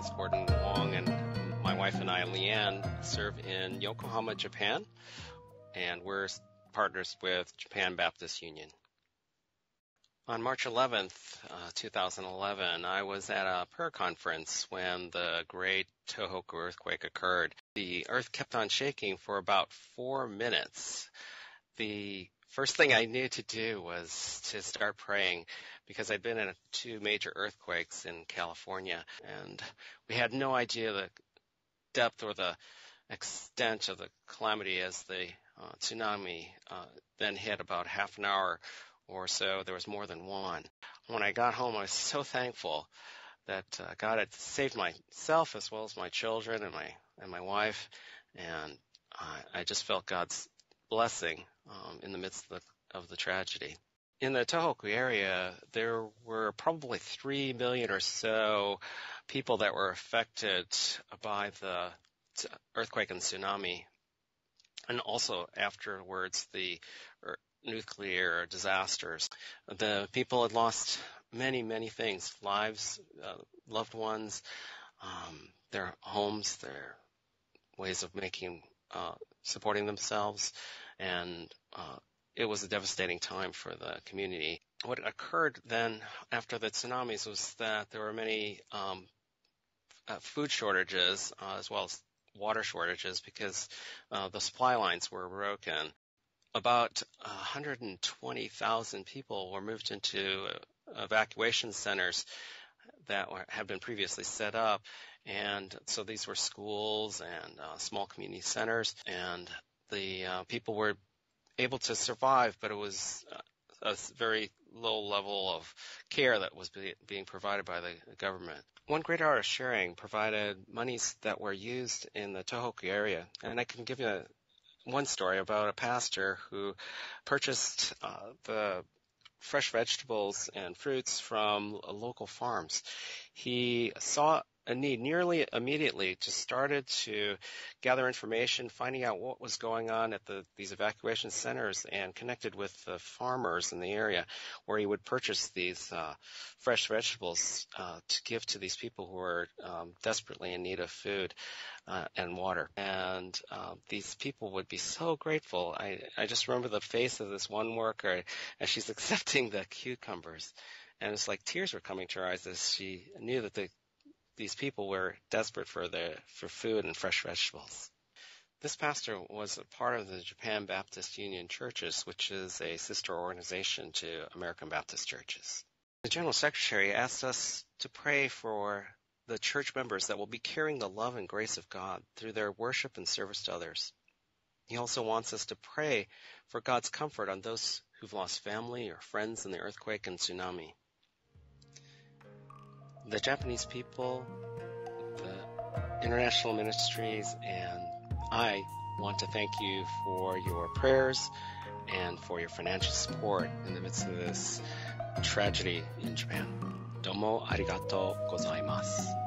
Japanese, Gordon Hwang, and my wife and I, Leanne, serve in Yokohama, Japan, and we're partners with Japan Baptist Union. On March 11th, 2011, I was at a prayer conference when the great Tohoku earthquake occurred. The earth kept on shaking for about 4 minutes. The first thing I knew to do was to start praying because I'd been in 2 major earthquakes in California, and we had no idea the depth or the extent of the calamity as the tsunami then hit about half an hour or so. There was more than one. When I got home, I was so thankful that God had saved myself as well as my children and my wife, and I just felt God's blessing in the midst of the tragedy. In the Tohoku area, there were probably 3 million or so people that were affected by the earthquake and tsunami, and also afterwards the nuclear disasters. The people had lost many, many things, lives, loved ones, their homes, their ways of supporting themselves, and it was a devastating time for the community. What occurred then after the tsunamis was that there were many food shortages as well as water shortages because the supply lines were broken. About 120,000 people were moved into evacuation centers that had been previously set up, and so these were schools and small community centers, and the people were able to survive, but it was a very low level of care that was being provided by the government. One Great Artist Sharing provided monies that were used in the Tohoku area, and I can give you one story about a pastor who purchased the fresh vegetables and fruits from local farms. He saw a need nearly immediately, just started to gather information, finding out what was going on at these evacuation centers, and connected with the farmers in the area where he would purchase these fresh vegetables to give to these people who were desperately in need of food and water. And these people would be so grateful. I just remember the face of this one worker as she's accepting the cucumbers, and it's like tears were coming to her eyes as she knew that these people were desperate for food and fresh vegetables. This pastor was a part of the Japan Baptist Union Churches, which is a sister organization to American Baptist Churches. The General Secretary asked us to pray for the church members that will be carrying the love and grace of God through their worship and service to others. He also wants us to pray for God's comfort on those who've lost family or friends in the earthquake and tsunami. The Japanese people, the international ministries, and I want to thank you for your prayers and for your financial support in the midst of this tragedy in Japan. Domo arigatou gozaimasu.